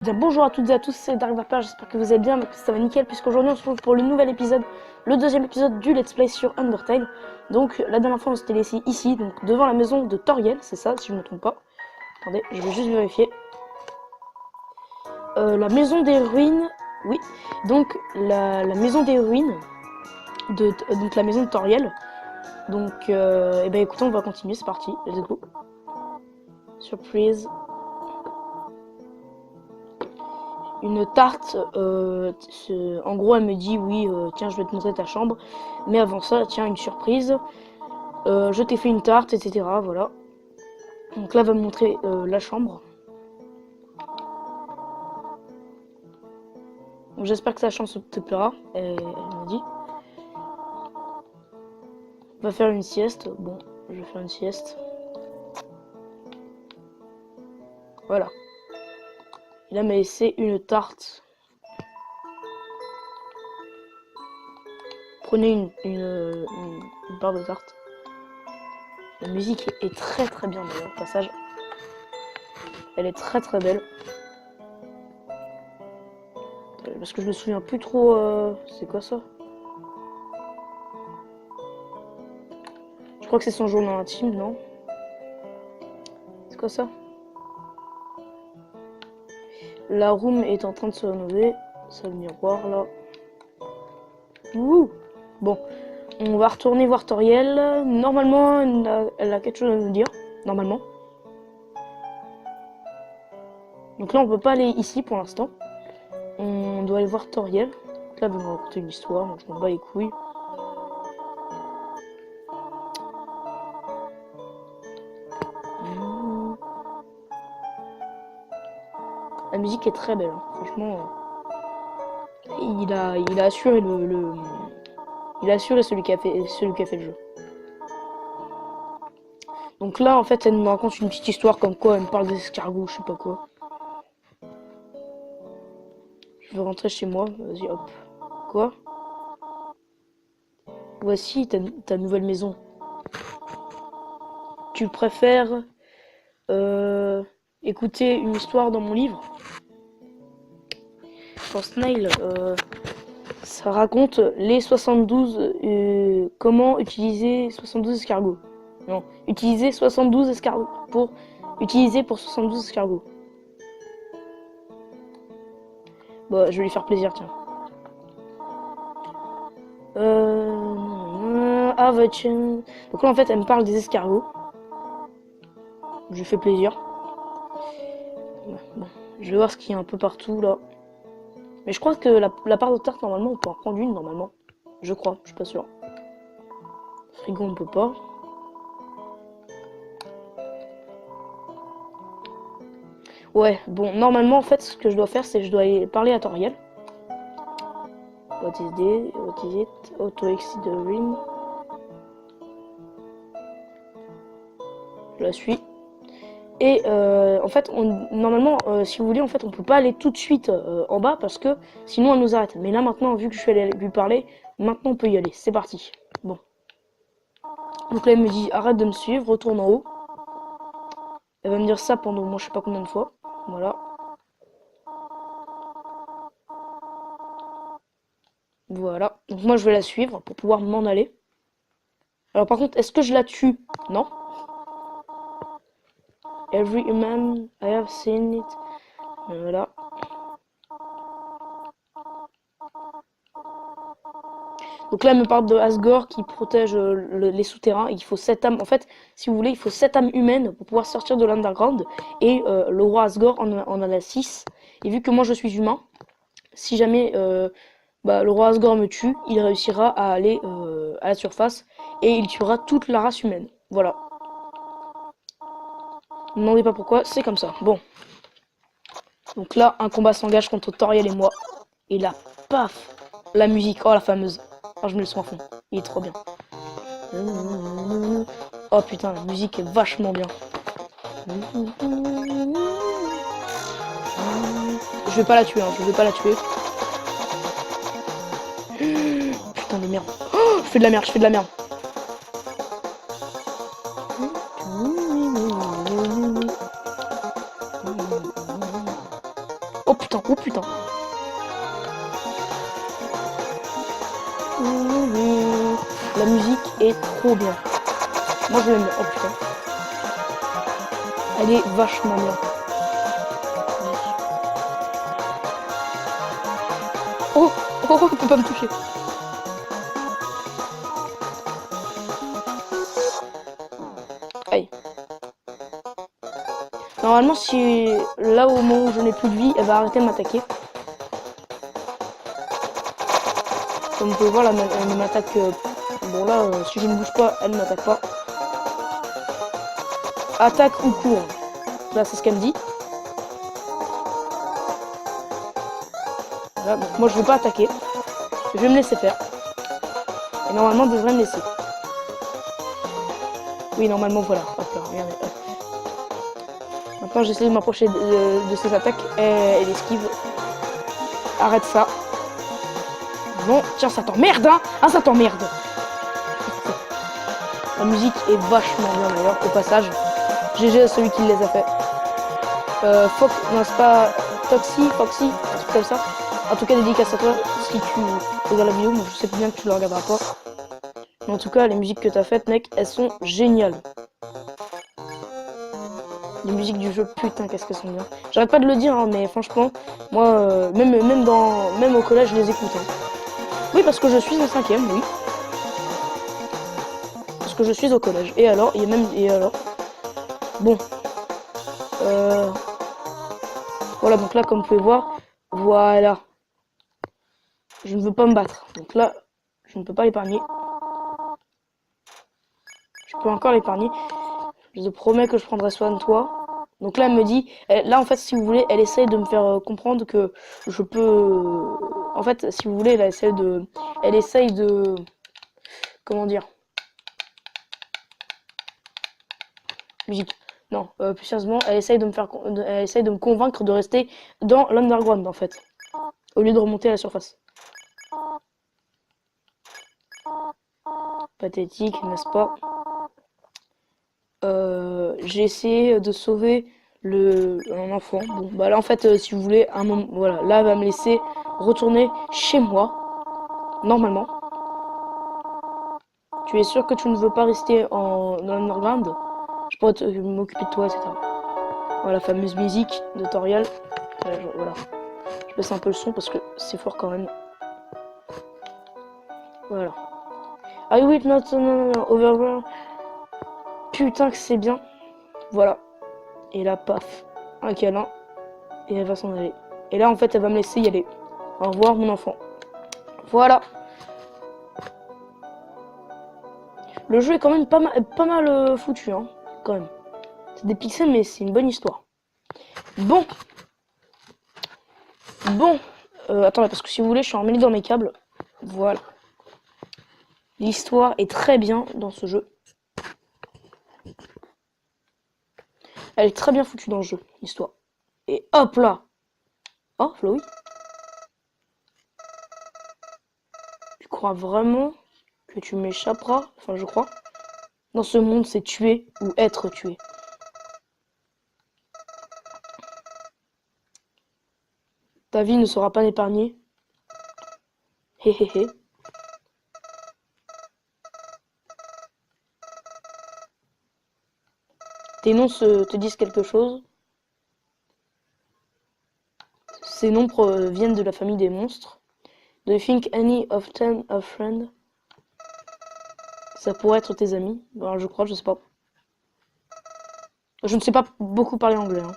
Bien, bonjour à toutes et à tous, c'est Dark Vapor, j'espère que vous allez bien, ça va nickel, puisqu'aujourd'hui on se retrouve pour le nouvel épisode, le deuxième épisode du Let's Play sur Undertale. Donc la dernière fois on s'était laissé ici, donc devant la maison de Toriel, c'est ça si je ne me trompe pas. Attendez, je vais juste vérifier. La maison des ruines, oui, donc la maison des ruines, donc la maison de Toriel. Donc, eh ben écoutez, on va continuer, c'est parti, let's go. Surprise. Une tarte, en gros elle me dit oui, tiens je vais te montrer ta chambre, mais avant ça, tiens une surprise, je t'ai fait une tarte, etc. Voilà. Donc là elle va me montrer la chambre. J'espère que sa chambre te plaira, elle m'a dit. On va faire une sieste, bon, je vais faire une sieste. Voilà. Il m'a laissé une tarte. Prenez une barre de tarte. La musique est très très bien d'ailleurs, au passage. Elle est très très belle. Parce que je me souviens plus trop... c'est quoi ça? Je crois que c'est son journal intime, non? C'est quoi ça? La room est en train de se rénover. C'est le miroir là. Ouh. Bon, on va retourner voir Toriel. Normalement, elle a quelque chose à nous dire. Normalement. Donc là, on peut pas aller ici pour l'instant. On doit aller voir Toriel. Donc là, elle va nous raconter une histoire. Donc je m'en bats les couilles. La musique est très belle, hein. Franchement. Il a assuré il a assuré celui qui a fait le jeu. Donc là, en fait, elle me raconte une petite histoire comme quoi elle me parle des escargots, je sais pas quoi. Je veux rentrer chez moi, vas-y, hop. Quoi? Voici ta nouvelle maison. Tu préfères écouter une histoire dans mon livre? Pour Snail, ça raconte les 72... comment utiliser 72 escargots. Non, utiliser 72 escargots pour... Utiliser pour 72 escargots. Bon, je vais lui faire plaisir, tiens. Ah, donc là, en fait, elle me parle des escargots. Je lui fais plaisir. Bon, je vais voir ce qu'il y a un peu partout, là. Mais je crois que la part de tarte, normalement, on peut en prendre une, normalement. Je crois, je suis pas sûr. Frigo, on peut pas. Ouais, bon, normalement, en fait, ce que je dois faire, c'est que je dois aller parler à Toriel. What is it? Auto exit the ring. Je la suis. Et en fait, normalement, si vous voulez, en fait, on peut pas aller tout de suite en bas parce que sinon elle nous arrête. Mais là, maintenant, vu que je suis allé lui parler, maintenant on peut y aller. C'est parti. Bon. Donc là, elle me dit arrête de me suivre, retourne en haut. Elle va me dire ça pendant moi, je sais pas combien de fois. Voilà. Voilà. Donc moi, je vais la suivre pour pouvoir m'en aller. Alors par contre, est-ce que je la tue? Non. Every human, I have seen it. Voilà. Donc là, elle me parle de Asgore qui protège les souterrains. Et il faut 7 âmes. En fait, si vous voulez, il faut 7 âmes humaines pour pouvoir sortir de l'underground. Et le roi Asgore en a 6. Et vu que moi je suis humain, si jamais le roi Asgore me tue, il réussira à aller à la surface. Et il tuera toute la race humaine. Voilà. Ne me demandez pas pourquoi, c'est comme ça. Bon. Donc là, un combat s'engage contre Toriel et moi. Et là, paf, la musique. Oh, la fameuse. Oh, je mets le son à fond. Il est trop bien. Oh putain, la musique est vachement bien. Je vais pas la tuer, hein. Je vais pas la tuer. Putain de merde. Oh, je fais de la merde, je fais de la merde. Oh putain, oh putain. La musique est trop bien. Moi je l'aime bien. Oh putain. Elle est vachement bien. Oh, oh, oh, il peut pas me toucher. Aïe. Normalement, si là au moment où je n'ai plus de vie, elle va arrêter de m'attaquer. Comme vous pouvez voir, elle m'attaque. Bon là, si je ne bouge pas, elle ne m'attaque pas. Attaque ou cours. Là, c'est ce qu'elle me dit. Voilà, donc moi je veux pas attaquer. Je vais me laisser faire. Et normalement, elle devrait me laisser. Oui, normalement, voilà. Hop là, regardez. Hop. Maintenant, j'essaie de m'approcher de ses attaques. Elle esquive. Arrête ça. Bon, tiens, ça t'emmerde, hein. Ah, ça t'emmerde. La musique est vachement bien, d'ailleurs, au passage. GG à celui qui les a fait. Fox, non, c'est pas Foxy, un truc comme ça. En tout cas, dédicace à toi si tu regardes la vidéo. Moi, je sais bien que tu la regarderas pas. Mais en tout cas, les musiques que t'as faites, mec, elles sont géniales. Les musiques du jeu, putain, qu'est-ce qu'elles sont bien. J'arrête pas de le dire, hein, mais franchement, moi, même au collège, je les écoute. Hein. Oui, parce que je suis en 5ème, oui. Parce que je suis au collège. Et alors, et alors. Bon. Voilà, donc là, comme vous pouvez voir, voilà. Je ne veux pas me battre. Donc là, je ne peux pas l'épargner. Je peux encore l'épargner. Je te promets que je prendrai soin de toi. Donc là, elle me dit... là, en fait, si vous voulez, elle essaye de me faire comprendre que je peux... En fait, si vous voulez, elle essaye de... Comment dire? Musique. Non, plus sérieusement, elle essaye de me convaincre de rester dans l'underground, en fait. Au lieu de remonter à la surface. Pathétique, n'est-ce pas? J'ai essayé de sauver un enfant. Bon, bah là en fait, si vous voulez, un moment, voilà, là elle va me laisser retourner chez moi, normalement. Tu es sûr que tu ne veux pas rester dans l'underground? Je pourrais m'occuper de toi, etc. Voilà, la fameuse musique de Toriel. Voilà. Je baisse un peu le son parce que c'est fort quand même. Voilà. I will not overwhelm. Putain que c'est bien. Voilà. Et là, paf. Un câlin. Et elle va s'en aller. Et là, en fait, elle va me laisser y aller. Au revoir, mon enfant. Voilà. Le jeu est quand même pas mal foutu, hein. Quand même. C'est des pixels, mais c'est une bonne histoire. Bon. Bon. Attends, parce que si vous voulez, je suis emmêlé dans mes câbles. Voilà. L'histoire est très bien dans ce jeu. Elle est très bien foutue dans le jeu, l'histoire. Et hop là. Oh, Flowey. Tu crois vraiment que tu m'échapperas? Enfin, je crois. Dans ce monde, c'est tuer ou être tué. Ta vie ne sera pas épargnée. Hé hé hé. Tes noms te disent quelque chose. Ces noms viennent de la famille des monstres. Do you think any of them are friends? Ça pourrait être tes amis. Ben, je crois, je sais pas. Je ne sais pas beaucoup parler anglais. Hein.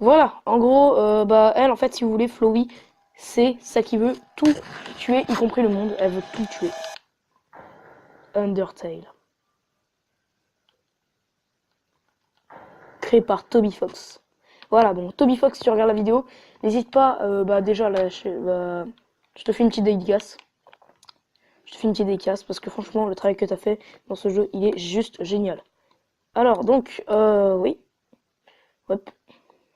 Voilà, en gros, bah elle, en fait, si vous voulez, Flowey, c'est ça qui veut tout tuer, y compris le monde. Elle veut tout tuer. Undertale. Créé par Toby Fox. Voilà, bon, Toby Fox, si tu regardes la vidéo, n'hésite pas, bah déjà, là, je te fais une petite dédicace. Je te fais une petite dédicace parce que franchement, le travail que tu as fait dans ce jeu, il est juste génial. Alors, donc, oui. Hop.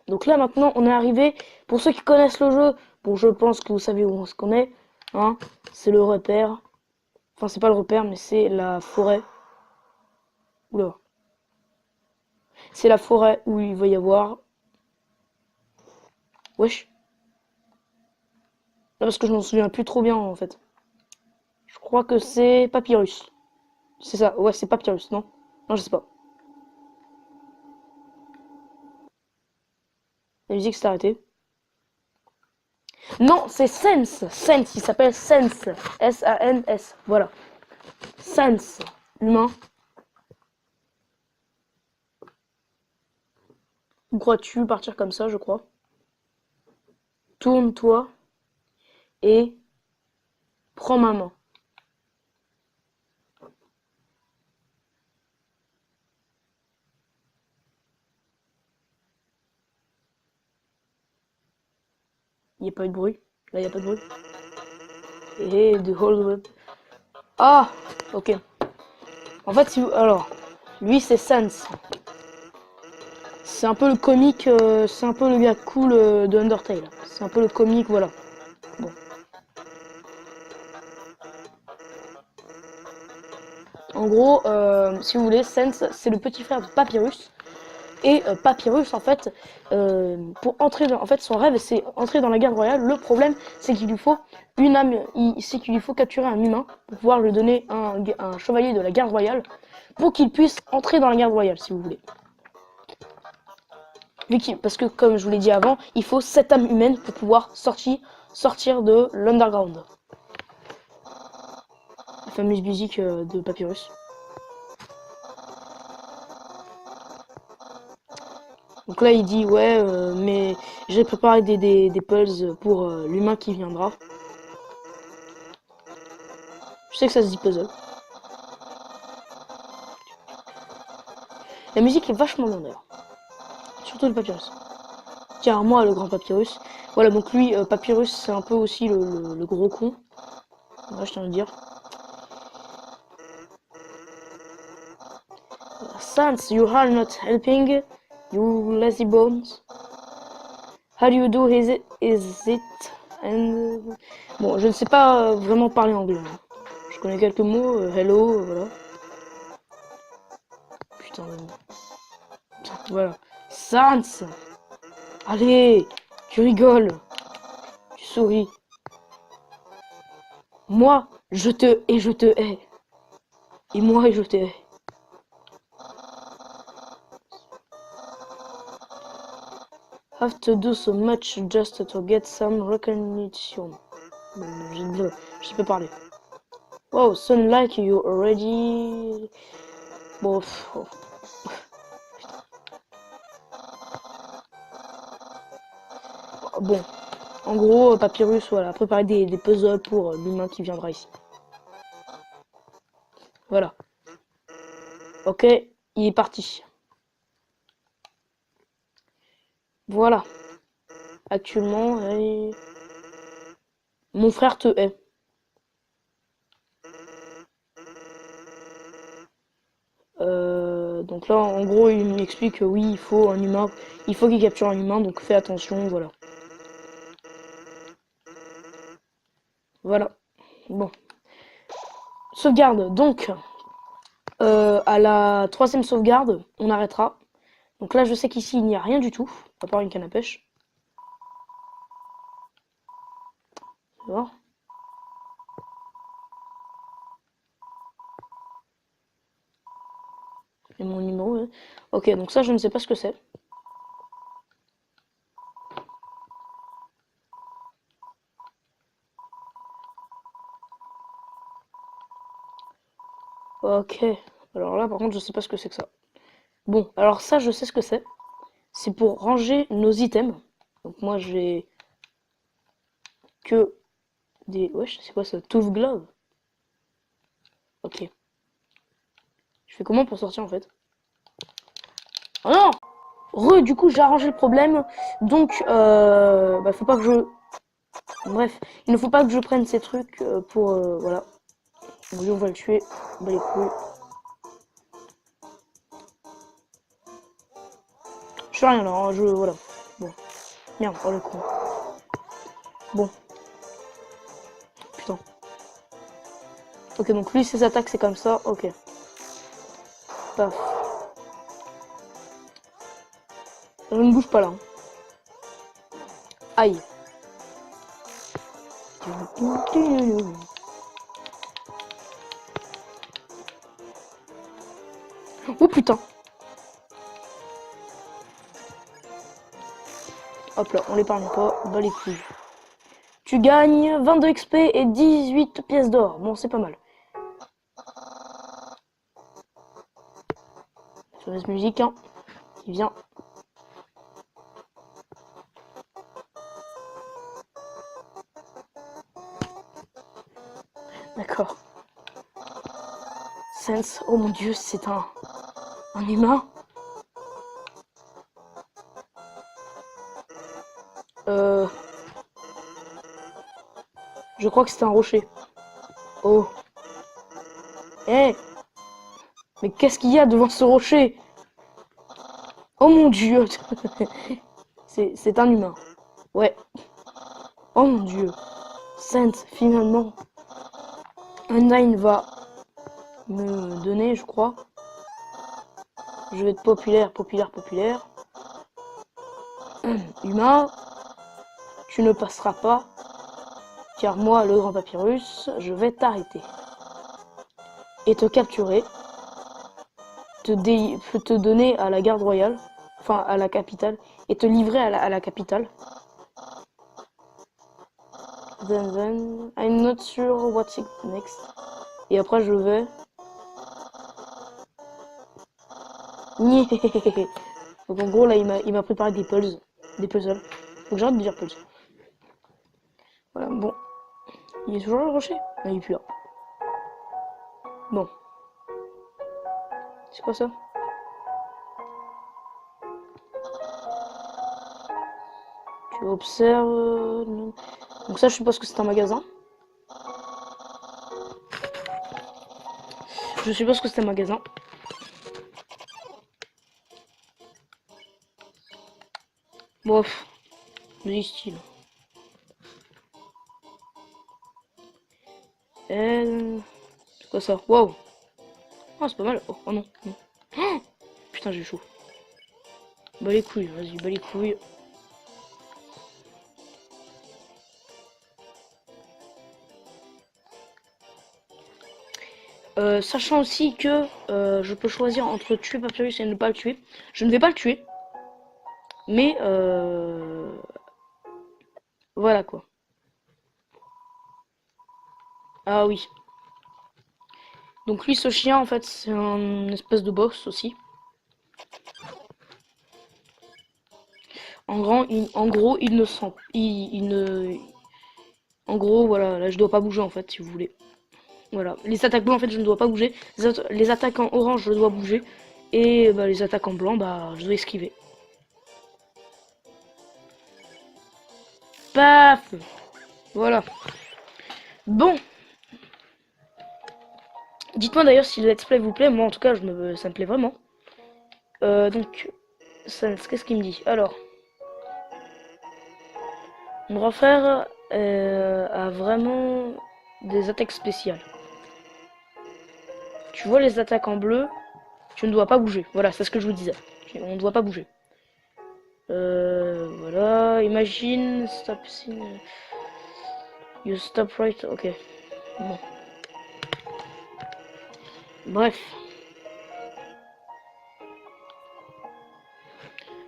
Donc là, maintenant, on est arrivé. Pour ceux qui connaissent le jeu, bon, je pense que vous savez où on se connaît. Hein, c'est le repère. Enfin, c'est pas le repère, mais c'est la forêt. Oula. C'est la forêt où il va y avoir... Wesh. Là, parce que je m'en souviens plus trop bien, en fait. Je crois que c'est Papyrus. C'est ça, ouais, c'est Papyrus, non? Non, je sais pas. La musique s'est arrêtée. Non, c'est Sense. Sense, il s'appelle Sense. S-A-N-S. Voilà. Sense. Humain. Où crois-tu partir comme ça, je crois? Tourne-toi et prends ma main. Il n'y a pas eu de bruit. Là, il n'y a pas de bruit. Et the whole web. Ah, ok. En fait, si vous... Alors, lui, c'est Sans. C'est un peu le comique, c'est un peu le gars cool de Undertale. C'est un peu le comique, voilà. Bon. En gros, si vous voulez, Sans, c'est le petit frère de Papyrus. Et Papyrus, en fait, pour entrer dans... En fait, son rêve, c'est entrer dans la garde royale. Le problème, c'est qu'il lui faut une âme... C'est qu'il lui faut capturer un humain pour pouvoir lui donner un chevalier de la garde royale pour qu'il puisse entrer dans la garde royale, si vous voulez. Parce que, comme je vous l'ai dit avant, il faut 7 âmes humaines pour pouvoir sortir de l'underground. La fameuse musique de Papyrus. Donc là, il dit, ouais, mais j'ai préparé des puzzles pour l'humain qui viendra. Je sais que ça se dit puzzle. La musique est vachement bien d'ailleurs. Surtout le Papyrus. Tiens, moi, le grand Papyrus. Voilà, donc lui, Papyrus, c'est un peu aussi le gros con. Ouais, je tiens à le dire. Sans, you are not helping, you lazy bones. How do you do is it and... Bon, je ne sais pas vraiment parler anglais. Hein. Je connais quelques mots, hello, voilà. Putain, voilà. Sans. Allez, tu rigoles. Tu souris. Moi, je te hais. Et moi, je te hais. Have to do so much just to get some recognition. Je peux parler. Wow, sound like you already... Bon, bon. En gros, Papyrus, voilà, préparer des puzzles pour l'humain qui viendra ici. Voilà. Ok, il est parti. Voilà. Actuellement, mon frère te hait. Donc là, en gros, il m'explique que oui, il faut un humain, il faut qu'il capture un humain, donc fais attention, voilà. Voilà. Bon. Sauvegarde. Donc, à la 3e sauvegarde, on arrêtera. Donc là, je sais qu'ici, il n'y a rien du tout, à part une canne à pêche. Tu vois ? Et mon numéro. Ouais. Ok, donc ça, je ne sais pas ce que c'est. Ok. Alors là, par contre, je sais pas ce que c'est que ça. Bon, alors ça, je sais ce que c'est. C'est pour ranger nos items. Donc moi, j'ai que des... Wesh, c'est quoi ça? Tooth glove? Ok. Je fais comment pour sortir, en fait? Oh non! Du coup, j'ai arrangé le problème. Donc, bah, faut pas que je... Bref, il ne faut pas que je prenne ces trucs pour... voilà. Donc, on va le tuer. Bah, les couilles. Je fais rien là, hein, voilà. Bon. Merde, oh le con. Bon. Putain. Ok, donc lui, ses attaques, c'est comme ça. Ok. Paf. Je ne bouge pas là. Aïe. Oh putain. Hop là, on l'épargne pas. Bah les couilles. Tu gagnes 22 XP et 18 pièces d'or. Bon, c'est pas mal. Mauvaise musique, hein, qui vient. D'accord. Sense, oh mon dieu, c'est un humain. Je crois que c'était un rocher. Oh. Eh. Mais qu'est-ce qu'il y a devant ce rocher? Oh mon dieu. C'est un humain. Ouais. Oh mon dieu. Sense, finalement. Un Nine va me donner, je crois. Je vais être populaire, populaire, populaire. Humain, tu ne passeras pas, car moi, le grand papyrus, je vais t'arrêter. Et te capturer, te donner à la garde royale, enfin à la capitale, et te livrer à la capitale. Then, I'm not sure what's next. Et après, je vais... Donc en gros, là, il m'a préparé des puzzles. Des puzzles. Donc j'arrête de dire puzzles. Voilà, bon. Il est toujours le rocher? Non, il est plus là. Bon. C'est quoi ça? Tu observes... Donc ça, je suppose que c'est un magasin. Je suppose que c'est un magasin. Bof. Du style. C'est quoi ça? Wow. Ah, c'est pas mal. Oh, oh non. Non. Oh putain, j'ai chaud. Bah les couilles, vas-y, bah les couilles. Sachant aussi que je peux choisir entre tuer Papyrus et ne pas le tuer. Je ne vais pas le tuer. Mais voilà quoi. Ah oui. Donc lui, ce chien, en fait, c'est un espèce de boss aussi. En gros, il ne sent... Il ne... En gros, voilà, là, je dois pas bouger, en fait, si vous voulez. Voilà. Les attaques bleues, en fait, je ne dois pas bouger. Les attaques en orange, je dois bouger. Et bah, les attaques en blanc, bah, je dois esquiver. Paf! Voilà. Bon. Dites-moi d'ailleurs si le let's play vous plaît. Moi, en tout cas, ça me plaît vraiment. Donc, qu'est-ce qu'il me dit? Alors, mon grand frère a vraiment des attaques spéciales. Tu vois les attaques en bleu, tu ne dois pas bouger. Voilà, c'est ce que je vous disais. On ne doit pas bouger. Voilà, imagine, stop, you stop right, ok. Bon. Bref.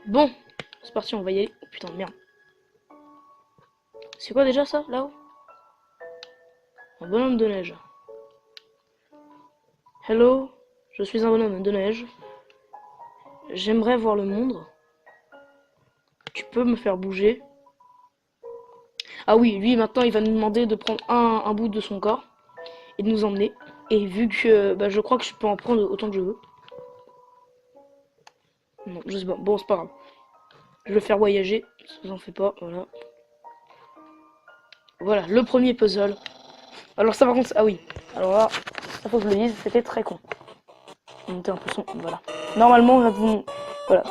Bon, c'est parti, on va y aller. Oh, putain, merde. C'est quoi déjà ça, là-haut? Un bonhomme de neige. Hello, je suis un bonhomme de neige. J'aimerais voir le monde. Tu peux me faire bouger. Ah oui, lui maintenant il va nous demander de prendre un bout de son corps et de nous emmener. Et vu que bah, je crois que je peux en prendre autant que je veux. Non, je sais pas. Bon, c'est pas grave. Je vais le faire voyager. Ça vous en fait pas, voilà. Voilà, le premier puzzle. Alors ça par contre, ah oui. Alors là, ça faut que je le dise, c'était très con. Monter un peu son, voilà. Normalement, là, vous... Voilà.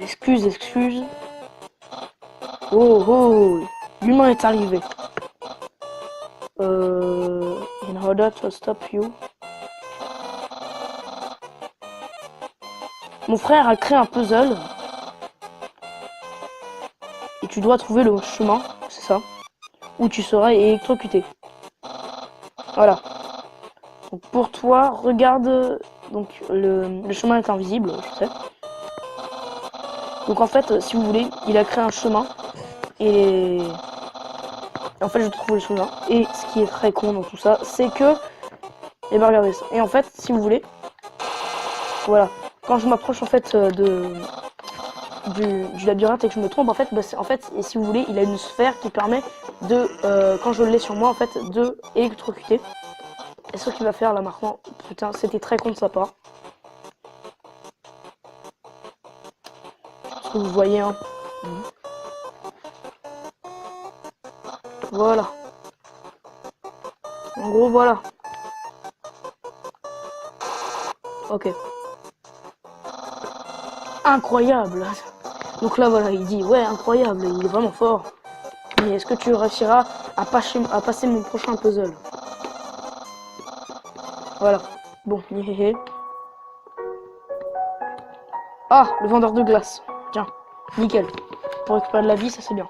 Excuse, excuse. Oh, oh, l'humain est arrivé. In order to stop you. Mon frère a créé un puzzle. Et tu dois trouver le chemin, c'est ça, où tu seras électrocuté. Voilà. Donc pour toi, regarde, donc le chemin est invisible, je sais. Donc en fait, si vous voulez, il a créé un chemin et en fait je trouve le chemin. Et ce qui est très con dans tout ça, c'est que, et ben regardez ça. Et en fait, si vous voulez, voilà, quand je m'approche en fait du labyrinthe et que je me trompe, en fait, bah, et si vous voulez, il a une sphère qui permet de, quand je l'ai sur moi, en fait, de électrocuter. Et ce qu'il va faire là maintenant, putain, c'était très con de sa part. Ce que vous voyez, hein. Voilà. En gros, voilà. Ok. Incroyable. Donc là, voilà, il dit, ouais, incroyable, il est vraiment fort. Mais est-ce que tu réussiras à passer mon prochain puzzle? Voilà. Bon, héhéhé. Ah, le vendeur de glace. Tiens, nickel. Pour récupérer de la vie, ça c'est bien.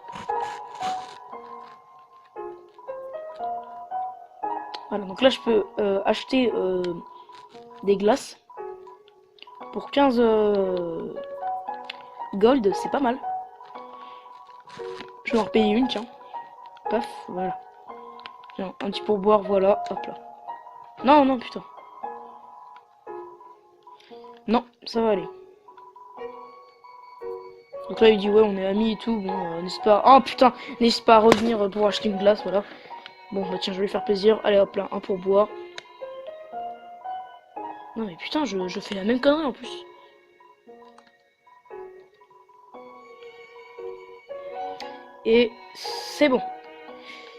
Voilà, donc là je peux acheter des glaces pour 15 gold, c'est pas mal. Je vais en repayer une, tiens. Paf, voilà. Tiens, un petit pourboire, voilà, hop là. Non, non, putain. Non, ça va aller. Donc là il dit ouais on est amis et tout, bon n'hésite pas. Oh putain, n'hésite pas à revenir pour acheter une glace, voilà. Bon bah tiens je vais lui faire plaisir. Allez hop là, un pourboire. Non mais putain je fais la même connerie en plus. Et c'est bon.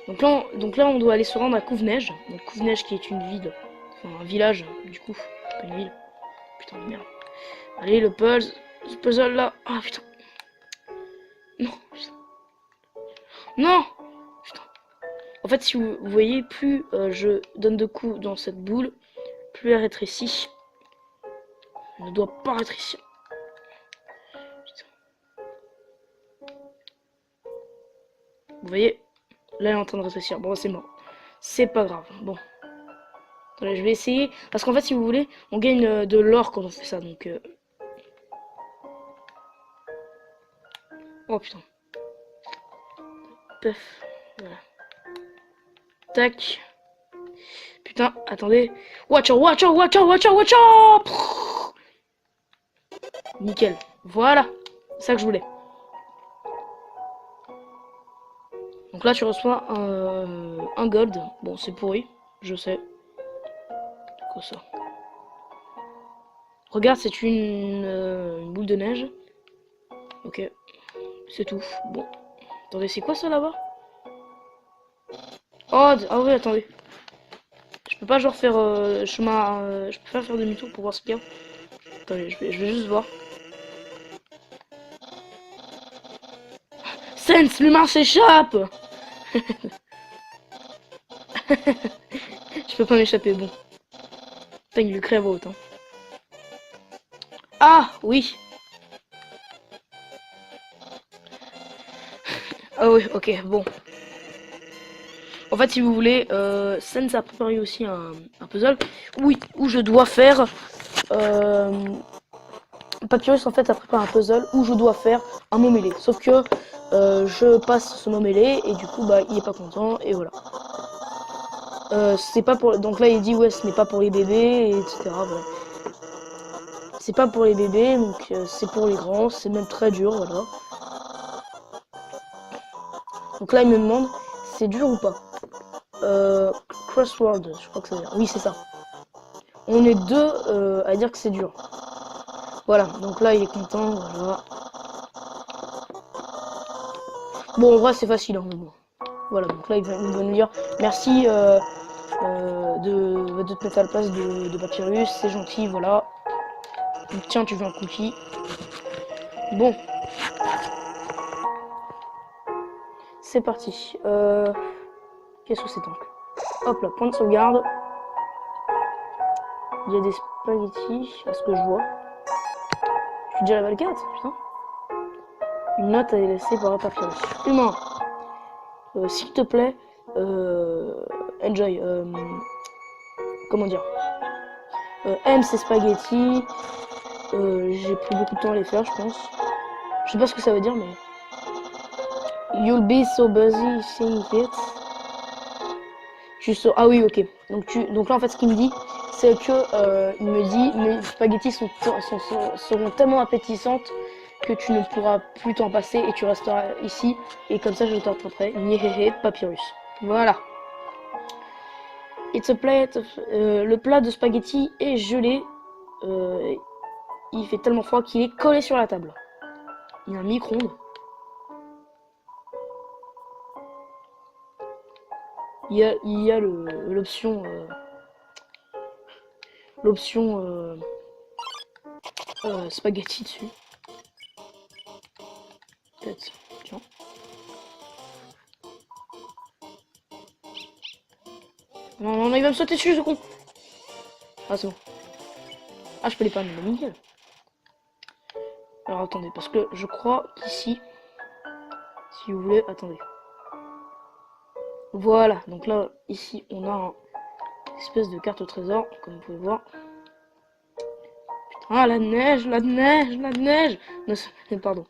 Donc là on doit aller se rendre à Couve-Neige. Donc Couve-Neige qui est une ville, enfin un village du coup, pas une ville. Putain de merde. Allez le puzzle, ce puzzle là. Ah putain. Non, putain. Non. Putain. En fait si vous voyez, plus je donne de coups dans cette boule, plus elle rétrécit. Elle ne doit pas rétrécir. Putain. Vous voyez, là elle est en train de rétrécir. Bon c'est mort. C'est pas grave. Bon. Attendez, je vais essayer. Parce qu'en fait, si vous voulez, on gagne de l'or quand on fait ça. Donc. Oh putain. Pef. Voilà. Tac. Putain, attendez. Watch out, watch out, watch out, watch out, watch out. Nickel. Voilà. C'est ça que je voulais. Donc là, tu reçois un gold. Bon, c'est pourri. Je sais. C'est quoi ça? Regarde, c'est une boule de neige. Ok. C'est tout. Bon. Attendez, c'est quoi ça là-bas? Oh, ah oui, attendez. Je peux pas genre faire chemin... je peux pas faire demi-tour pour voir ce qu'il y a. Attendez, je vais juste voir. Sense, l'humain s'échappe. Je peux pas m'échapper, bon. Putain, il lui crève autant. Ah, oui. Ah oui, ok, bon. En fait, si vous voulez, Sense a préparé aussi un puzzle. Oui, où je dois faire... Papyrus, en fait, a préparé un puzzle où je dois faire un mot mêlé. Sauf que je passe ce mot mêlé et du coup, bah, il est pas content et voilà. C'est pas pour... Donc là, il dit, ouais, ce n'est pas pour les bébés, etc. Voilà. C'est pas pour les bébés, donc c'est pour les grands. C'est même très dur, voilà. Donc là, il me demande, c'est dur ou pas? Crossword, je crois que ça veut dire. Oui, c'est ça. On est deux à dire que c'est dur. Voilà, donc là, il est content, voilà. Bon, en vrai, c'est facile, hein, mais bon. Voilà, donc là, il va nous dire merci de te mettre à la place de Papyrus, c'est gentil, voilà. Donc, tiens, tu veux un cookie. Bon. C'est parti. Qu'est-ce que c'est donc? Hop là, point de sauvegarde. Il y a des spaghettis, à ce que je vois. Je suis déjà level 4, putain. Une note à laisser par un papyrus. Humain. S'il te plaît, enjoy. Comment dire, aime ces spaghettis. J'ai pris beaucoup de temps à les faire, je pense. Je sais pas ce que ça veut dire, mais you'll be so busy seeing it. Ah oui, ok. Donc là, en fait, ce qu'il me dit, c'est que il me dit mes spaghettis seront tellement appétissantes que tu ne pourras plus t'en passer et tu resteras ici. Et comme ça, je t'attraperai. Nihéhé, papyrus. Voilà. It's a plate le plat de spaghettis est gelé. Il fait tellement froid qu'il est collé sur la table. Il y a un micro-ondes. Il y a l'option spaghetti dessus. Peut-être. Tiens. Non, il va me sauter dessus, ce con. Ah, c'est bon. Ah, je peux les pas, mais nickel. Alors, attendez, parce que je crois qu'ici, si vous voulez, attendez. Voilà, donc là, ici, on a une espèce de carte au trésor, comme vous pouvez voir. Putain, la neige, la neige, la neige. Non, pardon.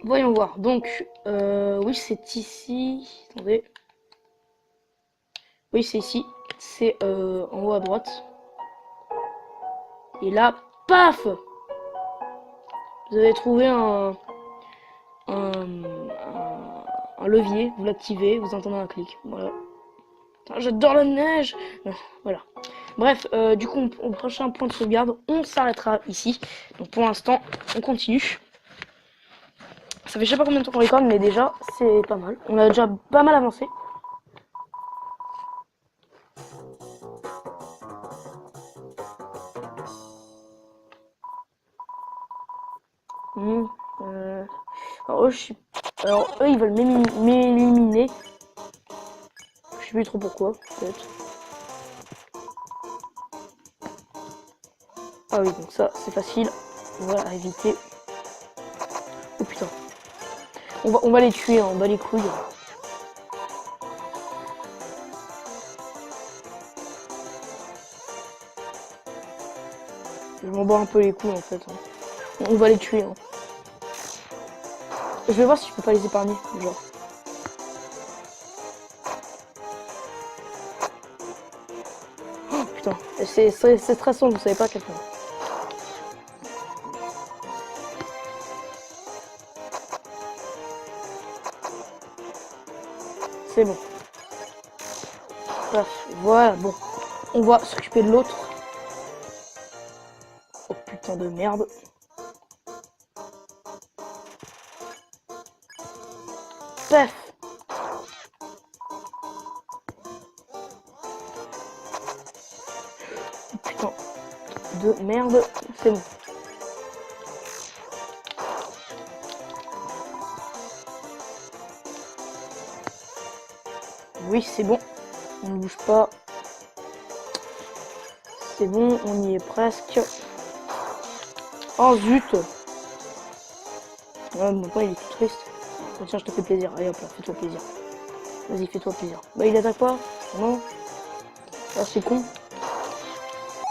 Voyons voir. Donc, oui, c'est ici. Attendez. Oui, c'est ici. C'est en haut à droite. Et là, paf! Vous avez trouvé un levier. Vous l'activez, vous entendez un clic. Voilà. J'adore la neige. Voilà. Bref, du coup, au prochain point de sauvegarde, on s'arrêtera ici. Donc pour l'instant, on continue. Ça fait je sais pas combien de temps qu'on record, mais déjà, c'est pas mal. On a déjà pas mal avancé. Alors, eux, ils veulent m'éliminer. Je sais plus trop pourquoi, peut-être. Ah oui, donc ça, c'est facile. Voilà, éviter. Oh putain. On va les tuer, on bat les couilles. Je m'en bats un peu les couilles, en fait. On va les tuer. Hein. Je vais voir si je peux pas les épargner, genre. Oh, putain, c'est stressant, vous savez pas à quel point. C'est bon. Bref, voilà, bon. On va s'occuper de l'autre. Oh putain de merde. Paf. Putain de merde, c'est bon. Oui, c'est bon. On ne bouge pas. C'est bon, on y est presque. Oh zut. Ouais, mon point il est tout triste. Oh, tiens, je te fais plaisir. Allez hop là, fais-toi plaisir. Vas-y, fais-toi plaisir. Bah il attaque pas. Non. Ah c'est con.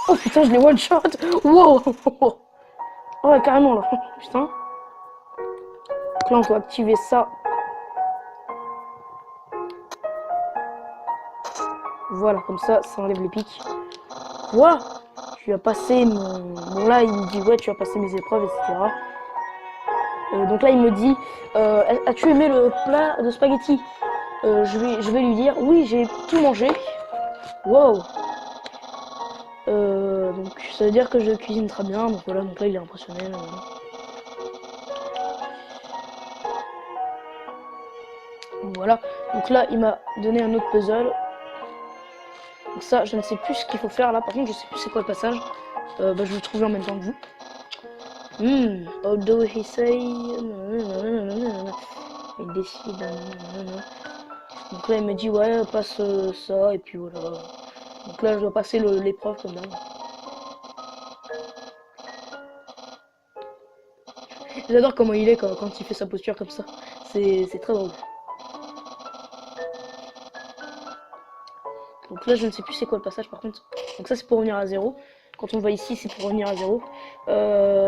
Oh putain, je l'ai one shot. Wow. Oh ouais, carrément là. Putain. Donc là, on doit activer ça. Voilà, comme ça enlève les pics. Voilà. Tu as passé mon... Bon là, il me dit, ouais, tu as passé mes épreuves, etc. Donc là, il me dit, as-tu aimé le plat de spaghetti? Je vais lui dire, oui, j'ai tout mangé. Wow. Donc ça veut dire que je cuisine très bien. Donc voilà, donc là, il est impressionné. Voilà. Donc là, il m'a donné un autre puzzle. Donc ça, je ne sais plus ce qu'il faut faire là. Par contre, je sais plus c'est quoi le passage. Bah, je vais le trouver en même temps que vous. Although he say... Il décide... Donc là, il me dit, ouais, passe ça, et puis voilà. Donc là, je dois passer l'épreuve comme d'hab. J'adore comment il est quand il fait sa posture comme ça. C'est très drôle. Donc là, je ne sais plus c'est quoi le passage par contre. Donc ça, c'est pour revenir à 0. Quand on va ici, c'est pour revenir à 0.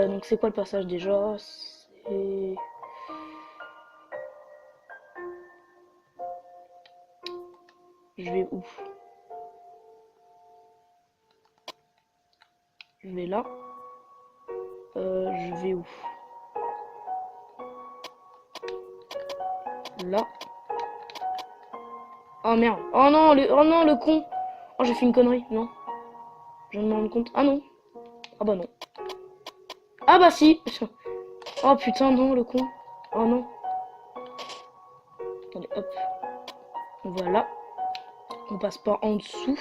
Donc c'est quoi le passage déjà? C'est... Je vais où? Je vais là. Je vais où? Là. Oh merde. Oh non, le con. Oh, j'ai fait une connerie. Non. Je me rends compte. Ah non. Ah bah non. Ah bah si. Oh putain, non, le con. Oh non. Attendez, hop. Voilà. On passe pas en dessous.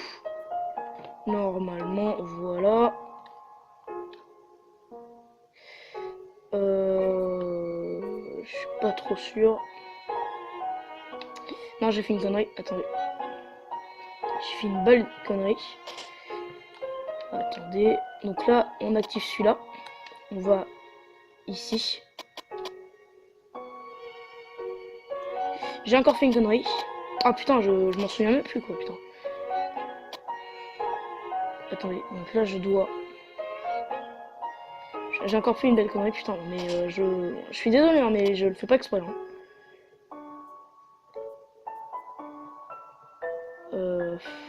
Normalement, voilà. Je suis pas trop sûr. Non, j'ai fait une connerie. Attendez. J'ai fait une belle connerie. Attendez. Donc là, on active celui-là. On va ici. J'ai encore fait une connerie. Ah putain, je m'en souviens même plus quoi, putain. Attendez, donc là je dois... J'ai encore fait une belle connerie, putain, mais je suis désolé, hein, mais je le fais pas exprès. Hein.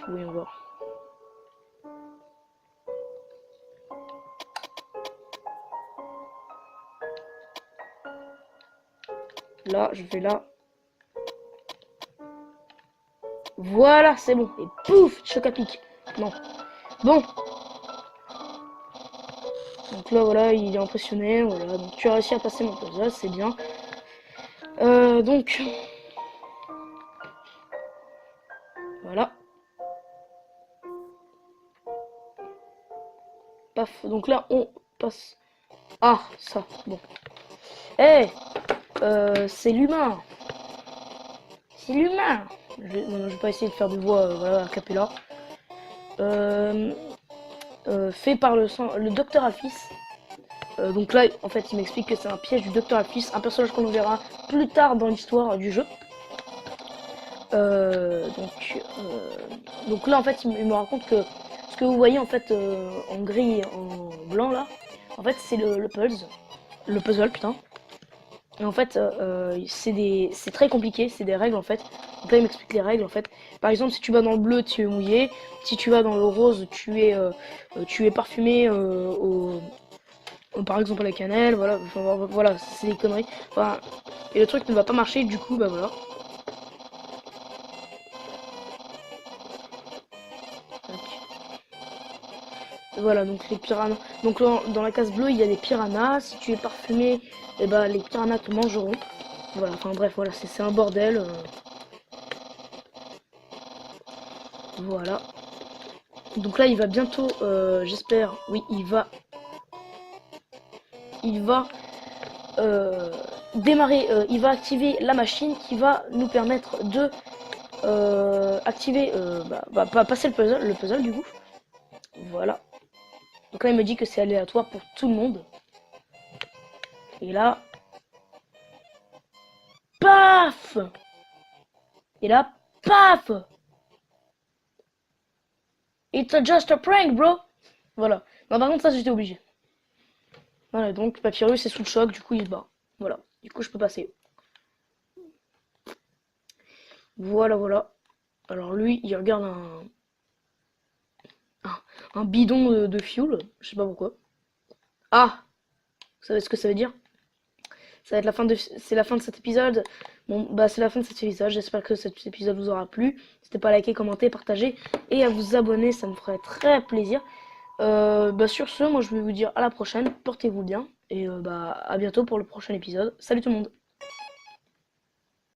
Oui, on va. Là, je vais là. Voilà, c'est bon. Et pouf, choc à pic. Non. Bon. Donc là, voilà, il est impressionné. Voilà, donc tu as réussi à passer mon puzzle, c'est bien. Donc... Voilà. Paf. Donc là, on passe... Ah, ça, bon. Eh, c'est l'humain. C'est l'humain. Je vais pas essayer de faire des voix voilà, a cappella. Fait par le docteur Alphys. Donc là, en fait, il m'explique que c'est un piège du docteur Alphys, un personnage qu'on verra plus tard dans l'histoire du jeu. Donc là, en fait, il me raconte que ce que vous voyez en fait en gris et en blanc là, en fait, c'est le puzzle, putain. Et en fait, c'est très compliqué, c'est des règles en fait. Donc là, il m'explique les règles en fait. Par exemple, si tu vas dans le bleu, tu es mouillé. Si tu vas dans le rose, tu es parfumé par exemple à la cannelle. Voilà, enfin, voilà, c'est des conneries. Enfin, et le truc ne va pas marcher, du coup, bah voilà. Voilà, donc les piranhas. Donc là, dans la case bleue, il y a des piranhas. Si tu es parfumé, et bah les piranhas te mangeront. Voilà, enfin bref, voilà, c'est un bordel. Voilà. Donc là, il va bientôt, j'espère, oui, il va démarrer, il va activer la machine qui va nous permettre de activer, passer le puzzle du coup. Voilà. Donc là, il me dit que c'est aléatoire pour tout le monde. Et là, paf! Et là, paf! It's just a prank, bro! Voilà. Non, par contre, ça, j'étais obligé. Voilà, donc Papyrus est sous le choc, du coup, il se bat. Voilà. Du coup, je peux passer. Voilà, voilà. Alors lui, il regarde un bidon de fuel. Je sais pas pourquoi. Ah! Vous savez ce que ça veut dire? Ça va être c'est la fin de cet épisode. Bon, bah c'est la fin de cet épisode. J'espère que cet épisode vous aura plu. N'hésitez pas à liker, commenter, partager et à vous abonner. Ça me ferait très plaisir. Sur ce, moi je vais vous dire à la prochaine. Portez-vous bien. Et à bientôt pour le prochain épisode. Salut tout le monde!